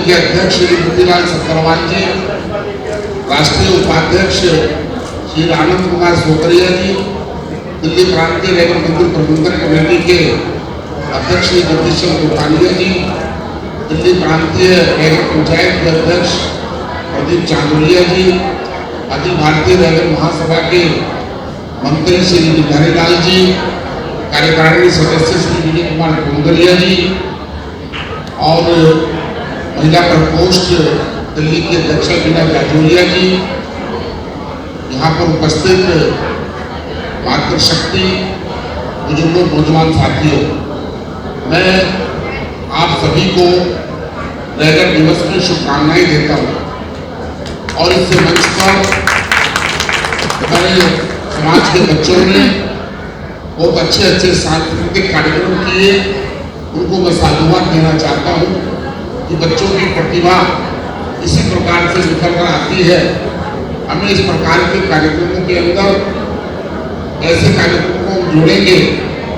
के अध्यक्ष श्री मोतीलाल सत्तरवाल जी, राष्ट्रीय उपाध्यक्ष श्री आनंद कुमार सोकरिया जी, दिल्ली प्रांतीय लेबर मंदिर प्रबंधन कमेटी के अध्यक्ष श्री जगदीश चंद्र गोपालिया जी, दिल्ली प्रांतीय लेबर पंचायत के अध्यक्ष प्रदीप चांदोलिया जी, अखिल भारतीय लेबर महासभा के मंत्री श्री बिहारीलाल जी, कार्यकारिणी सदस्य श्री विजय कुमार टोंगरिया जी और महिला प्रकोष्ठ दिल्ली की अध्यक्ष बीना जाजोलिया जी, यहाँ पर उपस्थित मातृशक्ति बुजुर्गों नौजवान साथियों, मैं आप सभी को लेबर दिवस की शुभकामनाएं देता हूँ। और इससे मंच पर हमारे समाज के बच्चों ने बहुत अच्छे सांस्कृतिक कार्यक्रम किए, उनको मैं साधुवाद देना चाहता हूँ कि बच्चों की प्रतिभा इसी प्रकार से निकल कर आती है। हमें इस प्रकार के कार्यक्रमों के अंदर ऐसे कार्यक्रमों को जोड़ेंगे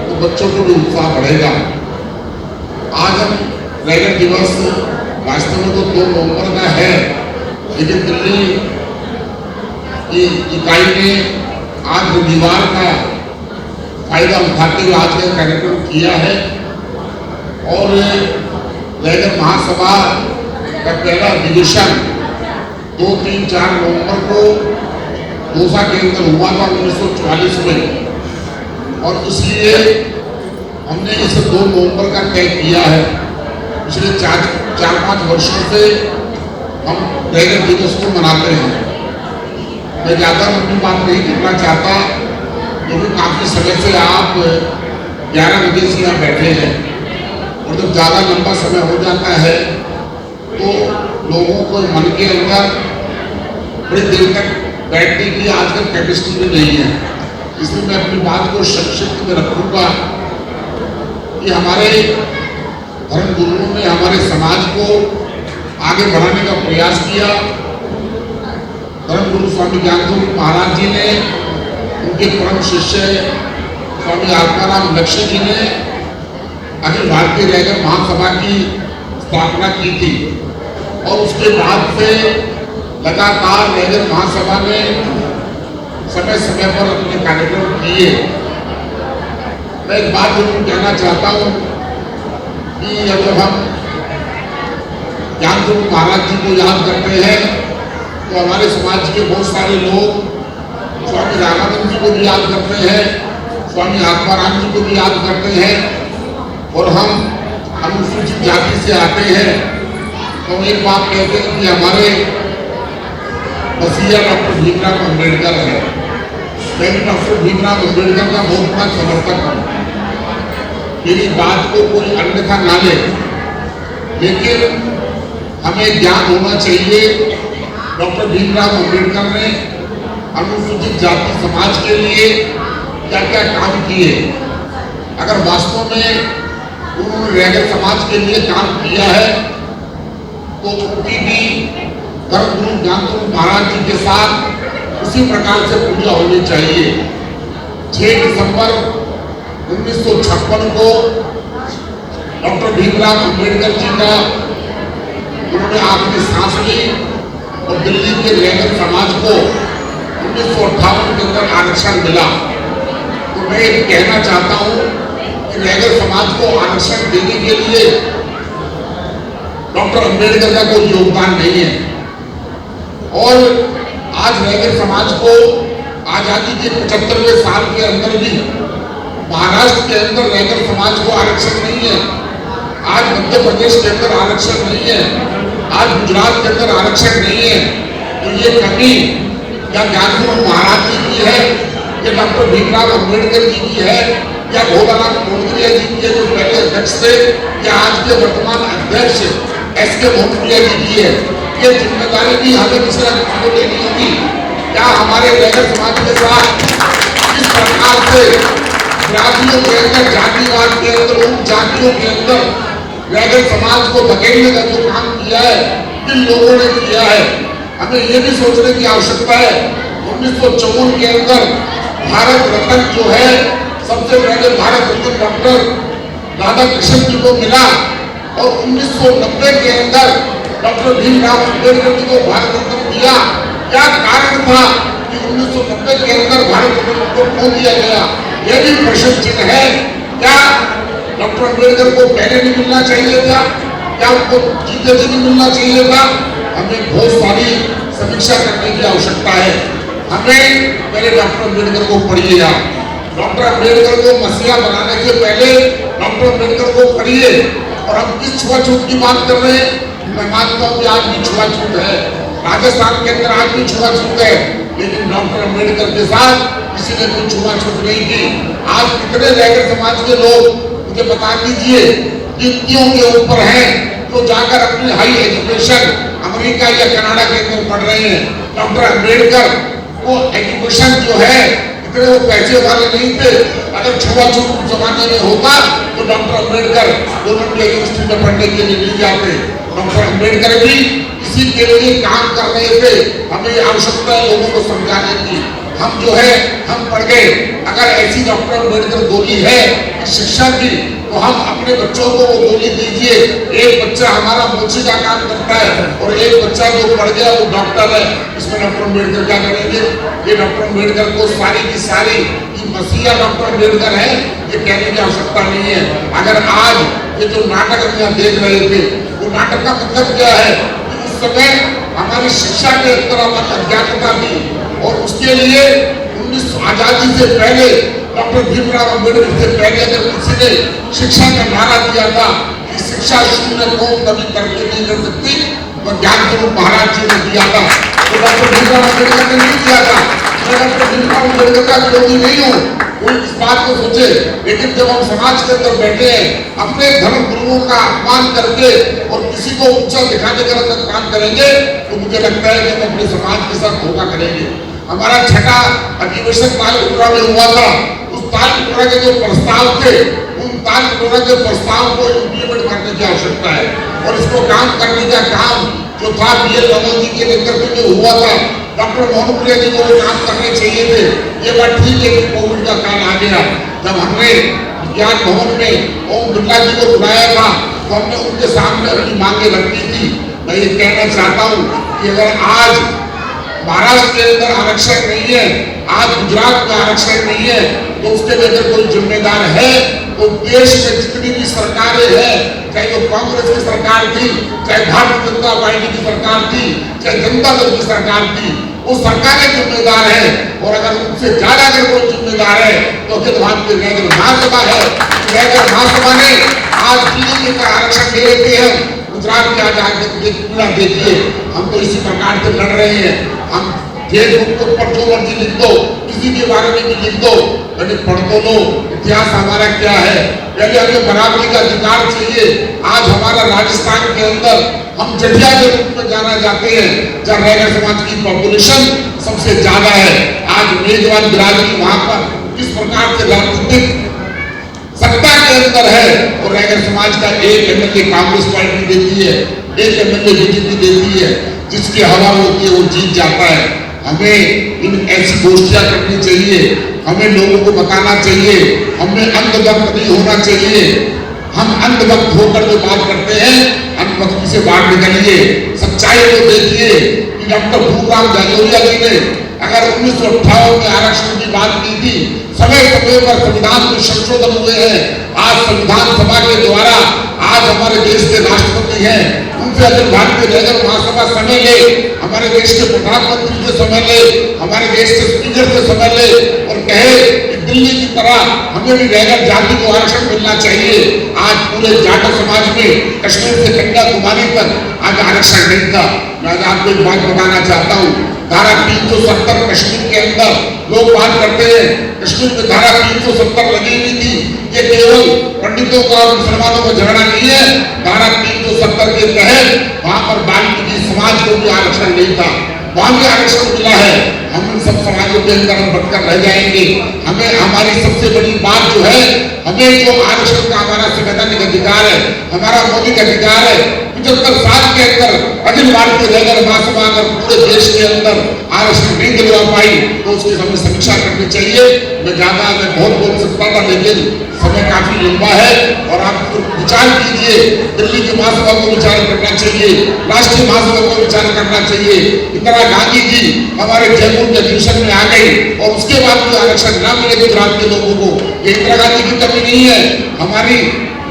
तो बच्चों को भी उत्साह बढ़ेगा। आज हम लेबर दिवस वास्तव में तो 2 नवंबर का है, लेकिन दिल्ली की इकाई ने आज रविवार का फायदा उठाते हुए आज का कार्यक्रम किया है। और लेबर महासभा का पहला अधिवेशन 2, 3, 4 नवंबर को दौसा के अंदर हुआ था 1944 में, और इसलिए हमने इसे 2 नवंबर का तय किया है। पिछले 4-5 वर्षों से हम लेबर दिवस को मनाते हैं। मैं ज़्यादा लंबी बात नहीं करना चाहता, क्योंकि काफ़ी समय से आप 11 बजे से यहाँ बैठे हैं, और जब ज़्यादा लंबा समय हो जाता है तो लोगों को मन के अंदर बड़ी देर तक बैठने की आजकल कैपेसिटी भी नहीं है। इसलिए मैं अपनी बात को संक्षिप्त में रखूंगा कि हमारे धर्म गुरुओं ने हमारे समाज को आगे बढ़ाने का प्रयास किया। धर्म गुरु स्वामी ज्ञानस्वरूप महाराज जी ने, उनके परम शिष्य स्वामी आत्माराम लक्ष्य जी ने अखिल भारतीय लेबर महासभा की स्थापना की थी, और उसके बाद से लगातार लेबर महासभा ने समय समय पर अपने कार्यक्रम किए। मैं एक बात जरूर कहना चाहता हूँ कि जब हम ज्ञानस्वरूप महाराज जी को याद करते हैं तो हमारे समाज के बहुत सारे लोग स्वामी रामानंद जी को भी याद करते हैं, स्वामी आत्माराम जी को भी याद करते हैं, और हम अनुसूचित जाति से आते हैं तो एक बात कहते हैं कि हमारे वसीयत डॉक्टर भीमराव अम्बेडकर है। मैं डॉक्टर भीमराव अम्बेडकर का बहुत बड़ा समर्थक हूँ, मेरी बात को कोई अन्यथा ना ले, लेकिन हमें ज्ञान होना चाहिए डॉक्टर भीमराव अम्बेडकर ने अनुसूचित जाति समाज के लिए क्या क्या काम किए। अगर वास्तव में उन्होंने लेबर समाज के लिए काम किया है तो उनकी भी धर्म गुरु ज्ञानस्वरूप महाराज जी के साथ उसी प्रकार से पूजा होनी चाहिए। 6 दिसंबर 1956 को डॉक्टर भीमराव अम्बेडकर जी का उन्होंने आखिरी सांस ली, और दिल्ली के लेबर समाज को 1958 के अंदर आरक्षण मिला। तो मैं ये कहना चाहता हूँ कि लेबर समाज को आरक्षण देने के लिए डॉक्टर अम्बेडकर का कोई योगदान नहीं है। और आज लेबर समाज को आजादी के 75वें साल के अंदर भी महाराष्ट्र के अंदर लेबर समाज को आरक्षण नहीं है, आज मध्य प्रदेश के अंदर आरक्षण नहीं है, आज गुजरात के अंदर आरक्षण नहीं है। तो ये कमी या ज्ञानस्वरूप महाराज जी की है, या डॉक्टर भीमराव अम्बेडकर जी की है, या भोलानाथ मोहनप्रिया जी की है जो पहले अध्यक्ष थे, या आज के वर्तमान अध्यक्ष एस.के. मोहनप्रिया जी की है। ये जिम्मेदारी भी हमें किसी को लेनी होगी। क्या हमारे लेबर समाज के साथ इस प्रकार से जातियों के अंदर, जातिवाद के अंदर, उन जातियों के अंदर लेबर समाज को धकेलने का जो काम किया है, किन लोगों ने किया है, हमें ये भी सोचने की आवश्यकता है। 1954 के अंदर भारत रत्न जो है, सबसे पहले भारत रत्न डॉक्टर राधा कृष्ण जी को मिला, और 1990 के अंदर डॉक्टर भीमराव अम्बेडकर जी को भारत रत्न दिया? क्या कारण था कि 1990 के अंदर भारत रत्न को खो दिया गया? यह भी प्रश्न चिन्ह है। क्या डॉक्टर अम्बेडकर को पहले नहीं मिलना चाहिए था? क्या उनको जीते जी नहीं मिलना चाहिए था? हमें बहुत सारी समीक्षा करने की आवश्यकता है। हमें पहले डॉक्टर अम्बेडकर को पढ़िए। आप डॉक्टर अम्बेडकर को मसीहा बनाने से पहले डॉक्टर अम्बेडकर को पढ़िए। और हम किस छुआछूत की बात कर रहे हैं? मैं मानता हूँ कि आज भी छुआछूत है, राजस्थान के अंदर आज भी छुआछूत है, लेकिन डॉक्टर अम्बेडकर के साथ किसी ने कोई छुआछूत नहीं की। आज कितने रैगर समाज के लोग मुझे बता दीजिए गिनतियों के ऊपर हैं जो जाकर अपनी हाई एजुकेशन अमेरिका या कनाडा के अंदर पढ़ रहे हैं। डॉक्टर अम्बेडकर को एजुकेशन जो है इतने वो पैसे वाले नहीं थे। अगर छुआछूत जमाने में होता तो डॉक्टर अम्बेडकर गवर्नमेंट यूनिवर्सिटी में पढ़ने के लिए नहीं जाते। डॉक्टर अम्बेडकर भी इसी के लिए काम कर रहे थे। हमें आवश्यकता है लोगों को समझाने की। हम जो है हम पढ़ गए। अगर ऐसी डॉक्टर अम्बेडकर गोली है शिक्षा की, तो हम अपने बच्चों को वो गोली दीजिए। एक बच्चा हमारा मोची का काम करता है और एक बच्चा जो पढ़ गया वो डॉक्टर है। इसमें डॉक्टर अम्बेडकर क्या करेंगे? ये डॉक्टर अम्बेडकर को सारी की सारी मसीहा डॉक्टर अम्बेडकर है ये कहने की आवश्यकता नहीं है। अगर आज ये जो नाटक हम यहाँ देख रहे थे, वो नाटक का मतलब क्या है? उस समय हमारी शिक्षा के अंदर अज्ञानता थी और उसके लिए 19 आजादी से पहले डॉक्टर भीमराव अम्बेडकर से पहले अगर किसी ने शिक्षा का नारा दिया था कि शिक्षा शून्य कौन कभी तरक्की नहीं कर सकती, वह ज्ञान स्वरूप महाराज जी ने दिया था। तो डॉक्टर भीमराव अम्बेडकर ने नहीं दिया था। मैं डॉक्टर भीमराव अम्बेडकर का विरोधी नहीं हूँ, कोई इस बात को सोचे, लेकिन जब हम समाज के अंदर बैठे हैं अपने धर्म गुरुओं का अपमान करके और किसी को ऊंचा दिखाने का काम करेंगे तो मुझे लगता है कि हम अपने समाज के साथ धोखा करेंगे। हमारा छठा अधिवेशन तालकटोरा में हुआ था। उस तालकटोरा के जो प्रस्ताव थे उन तालकटोरा के प्रस्ताव को इम्प्लीमेंट करने की आवश्यकता है और इसको काम करने का काम जो था BL रमन जी के नेतृत्व में हुआ था। डॉक्टर मोहन प्रिया जी को वो काम करने चाहिए थे। ये बात ठीक है कि कोविड का काल आ गया। जब हमने विज्ञान भवन में ओम बिरला जी को बुलाया था तो हमने उनके सामने अपनी मांगे रखी थी। मैं ये कहना चाहता हूँ कि अगर आज महाराष्ट्र के अंदर आरक्षण नहीं है, आज गुजरात में आरक्षण नहीं है, तो उसके लिए अगर कोई जिम्मेदार है तो देश में जितनी भी सरकारें हैं, चाहे वो कांग्रेस की सरकार थी, चाहे भारतीय जनता पार्टी की सरकार थी, चाहे जनता दल की सरकार थी, वो सरकारें जिम्मेदार है। और अगर उनसे ज्यादा अगर कोई जिम्मेदार है तो अखिल भारतीय रैगर महासभा है। रैगर महासभा ने आज दिल्ली का आरक्षण दे देते हैं, गुजरात के आजाद देखिए। हम तो इसी प्रकार से लड़ रहे हैं। हम फेसबुक के ऊपर जो मर्जी लिख दो, किसी के बारे में भी लिख दो, लेकिन पढ़ तो लो इतिहास हमारा क्या है। पहले हमें बराबरी का अधिकार चाहिए। आज हमारा राजस्थान के अंदर हम जटिया के रूप में जाना जाते हैं, जहाँ रैगर समाज की पॉपुलेशन सबसे ज्यादा है। आज मेजबान बिरादरी वहां पर किस प्रकार से राजनीतिक सत्ता के अंदर है और रैगर समाज का एक MLA कांग्रेस पार्टी देती है, एक MLA BJP देती है, जिसकी हवा होती है वो जीत जाता है। हमें इन ऐसी गोष्ठियां करनी चाहिए, हमें लोगों को बताना चाहिए, हमें अंधभक्त नहीं होना चाहिए। हम अंधभक्त होकर जो बात करते हैं, अंधभक्ति से बाहर निकलिए, सच्चाई को देखिए कि डॉक्टर भूपराम जाजौरिया जी ने अगर 1958 में आरक्षण की बात की थी, समय समय पर संविधान में संशोधन हुए हैं। आज संविधान सभा के द्वारा आज हमारे देश के राष्ट्रपति हैं, उनसे अखिल भारतीय रैगर महासभा समय ले, हमारे देश के प्रधानमंत्री से समय ले, हमारे देश के स्पीकर से समय ले और कहे कि दिल्ली की तरह हमें भी रैगर जाति को आरक्षण मिलना चाहिए। आज पूरे जाट समाज में कश्मीर से कन्याकुमारी तक आज आरक्षण नहीं था। मैं आपको एक बात बताना चाहता हूँ, धारा 370 कश्मीर के अंदर लोग बात करते हैं, कश्मीर में धारा 370 लगी हुई थी। ये केवल पंडितों का और मुसलमानों का झगड़ा नहीं है। धारा 370 के तहत वहां पर बाल्मीकि समाज को भी आरक्षण नहीं था, वहां भी आरक्षण मिला है। हम इन सब समाजों के अंदर हम बढ़कर रह जाएंगे। हमें हमारी सबसे बड़ी बात जो है, हमें जो आरक्षण का हमारा संवैधानिक अधिकार है, हमारा मौलिक अधिकार है, 75 साल के अंदर अखिल भारतीय रैगर महासभा अगर पूरे देश के अंदर आरक्षण नहीं दिलवा पाई तो उसकी हमें समीक्षा करनी चाहिए। मैं बहुत बोल सकता था, लेकिन समय काफी लंबा है और आप तो विचार कीजिए, दिल्ली के महासभा को विचार करना चाहिए, राष्ट्रीय महासभा को विचार करना चाहिए। इंदिरा गांधी जी हमारे जयपुर के अधिवेशन में आ गई और उसके बाद भी आरक्षण न मिले गुजरात के लोगों को। ये इंदिरा गांधी की कमी नहीं है, हमारी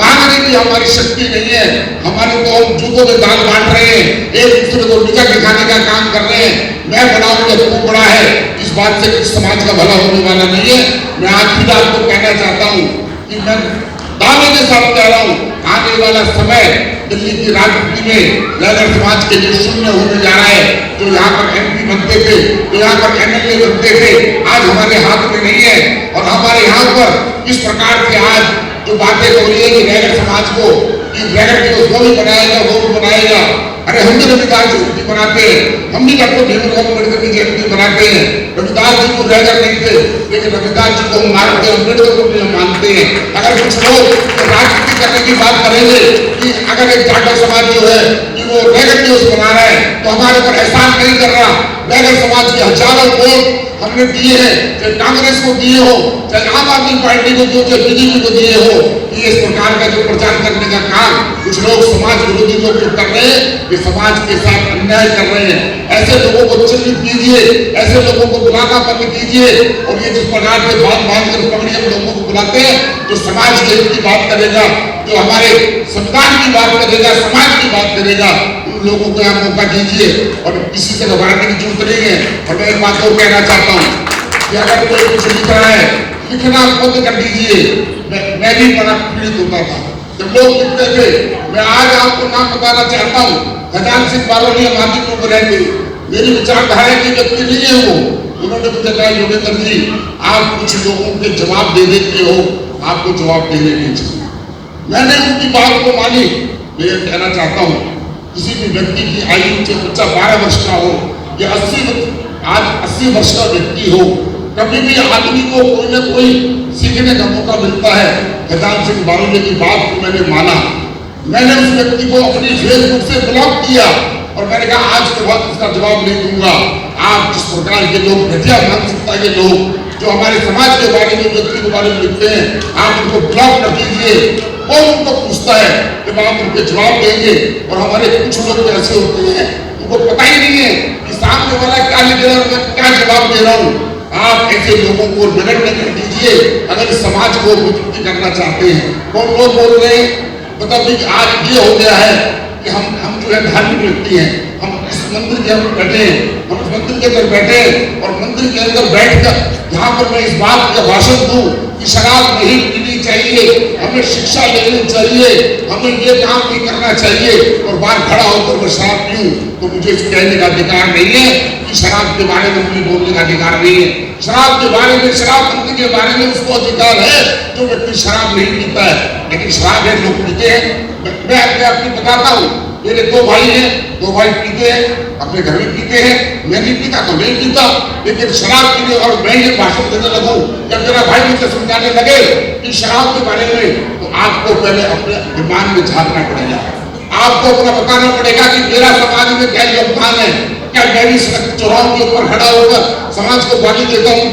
मांगने की हमारी शक्ति नहीं है। हमारे तो हम जूतों में दाल बांट रहे हैं, एक दूसरे को नीचा दिखाने का काम कर रहे हैं। मैं बड़ा हूं या तू बड़ा है, इस बात से समाज का भला होने वाला नहीं है। मैं आज भी आपको कहना चाहता हूं कि मैं दावे के साथ कह रहा हूं, आने वाला समय दिल्ली की राजनीति में लहर समाज के लिए शून्य होने जा रहा है। जो यहाँ पर MP बनते थे, जो यहाँ पर MLA बनते थे, आज हमारे हाथ में नहीं है। और हमारे यहाँ पर इस प्रकार से आज जो बातें हो रही है कि रैगर समाज को रैगर दिवस वो भी बनाएगा, वो भी बनाएगा। अरे हम भी रविदास जयंती बनाते हैं, हम भी डॉक्टर भीमराव अम्बेडकर की जयंती बनाते हैं। रविदास जी को रैगर नहीं थे, लेकिन रविदास जी को हम मानते हैं, अम्बेडकर को भी हम मानते हैं। अगर कुछ लोग तो राजनीति करने की बात करेंगे कि अगर एक जाटव समाज जो है कि वो रैगर दिवस मना रहा है तो हमारे ऊपर एहसान नहीं कर रहा। रैगर समाज के हजारों वोट हमने दिए हैं, चाहे कांग्रेस को दिए हो, चाहे आम आदमी पार्टी को दिए, चाहे BJP को दिए हो। कि इस प्रकार का जो प्रचार करने का काम कुछ लोग समाज विरोधी लोग जो कर रहे हैं, ये समाज के साथ अन्याय कर रहे हैं। ऐसे लोगों को चिन्हित कीजिए, ऐसे लोगों को बुलाना बंद कीजिए। और ये जिस प्रकार से बांध कर पकड़ी हम लोगों को बुलाते हैं, जो समाज के हित की बात करेगा, जो हमारे संविधान की बात करेगा, समाज की बात करेगा, उन लोगों को आप मौका दीजिए और किसी से घबराने की जरूरत नहीं है। और मैं एक बात और कहना चाहता हूँ कि अगर कोई कुछ लिख रहा है, लिखना बंद कर दीजिए। मैं भी बड़ा पीड़ित होता था जब लोग लिखते थे। मैं आज आपको नाम बताना चाहता हूँ, खजान सिंह बालोलिया माधीपुर में रहते, मेरी विचारधारा के व्यक्ति नहीं है वो। उन्होंने मुझे कहा, योगेंद्र जी आप कुछ लोगों के जवाब दे देते हो, आपको जवाब देने नहीं चाहिए। मैंने उनकी बात को मानी। मैं ये कहना चाहता हूँ, किसी भी व्यक्ति की आयु चाहे बच्चा 12 वर्ष का हो या 80 वर्ष का व्यक्ति हो, कभी भी आदमी को कोई न कोई सीखने का मौका मिलता है। खजान सिंह बालोलिया की बात को मैंने माना। मैंने उस व्यक्ति को अपनी फेसबुक से ब्लॉक किया और मैंने कहा आज के बाद इसका जवाब नहीं दूंगा। आप जिस प्रकार के लोग, घटिया मानसिकता के लोग जो हमारे समाज के बारे में, व्यक्ति के बारे में लिखते हैं, आप उनको ब्लॉक कर दीजिए। कौन उनको पूछता है कि आप उनके जवाब देंगे? और हमारे कुछ लोग ऐसे होते हैं, उनको पता ही नहीं है कि सामने वाला क्या लिख रहा है, मैं क्या जवाब दे रहा हूँ। आप ऐसे लोगों को निगरानी कर दीजिए अगर समाज को विकृति करना चाहते हैं। कौन लोग बोल रहे हैं, मतलब आज ये हो गया है कि हम जो है धार्मिक व्यक्ति हैं, हम इस मंदिर के अंदर बैठे हैं, हम इस मंदिर के अंदर बैठे हैं और मंदिर के अंदर बैठकर यहाँ पर मैं इस बात का भाषण दूं कि शराब नहीं पीनी चाहिए, हमें शिक्षा लेनी चाहिए, हमें ये काम नहीं करना चाहिए और बाहर खड़ा होकर मैं शराब पीऊं, तो मुझे इस कहने का अधिकार नहीं है कि शराब के बारे में मुझे बोलने का अधिकार नहीं है। शराब के बारे में, शराबबंदी के बारे में उसको अधिकार है जो व्यक्ति शराब नहीं पीता है, लेकिन शराब है लोग पीते हैं। मैं अपनी बताता हूँ, मेरे 2 भाई हैं, 2 भाई पीते हैं, अपने घर में पीते हैं। मैं नहीं पीता तो नहीं पीता, लेकिन शराब पीने और मैं ये भाषण देने लगूं, जब मेरा भाई मुझे समझाने लगे कि शराब के बारे में, तो आपको पहले अपने दिमाग में झांकना पड़ेगा। आपको अपना बताना पड़ेगा कि मेरा समाज में क्या योगदान है। क्या मैं भी सड़क चौराहों के ऊपर खड़ा होकर समाज को गाली देता हूँ?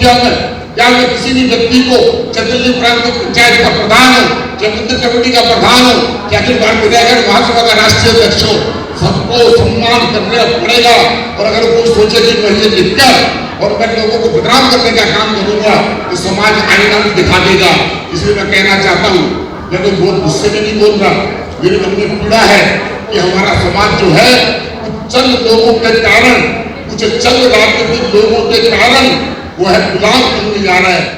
क्या मैं किसी भी व्यक्ति को, चाहे दिल्ली प्रांत पंचायत का प्रधान हो, चाहे मंदिर कमेटी का प्रधान हो, चाहे अखिल भारतीय रैगर महासभा का राष्ट्रीय अध्यक्ष हो, सबको सम्मान करना पड़ेगा। और अगर कोई सोचे कि मैं ये लिखकर और मैं लोगों को बदनाम करने का काम करूंगा तो समाज आईना में दिखा देगा। इसलिए मैं कहना चाहता हूँ, मैं कोई बहुत गुस्से में नहीं बोल रहा, मेरे मन में पीड़ा है कि हमारा समाज जो है चंद लोगों के कारण, कुछ चंद राजनीतिक लोगों के कारण वो है गुलाम बनने जा रहा है।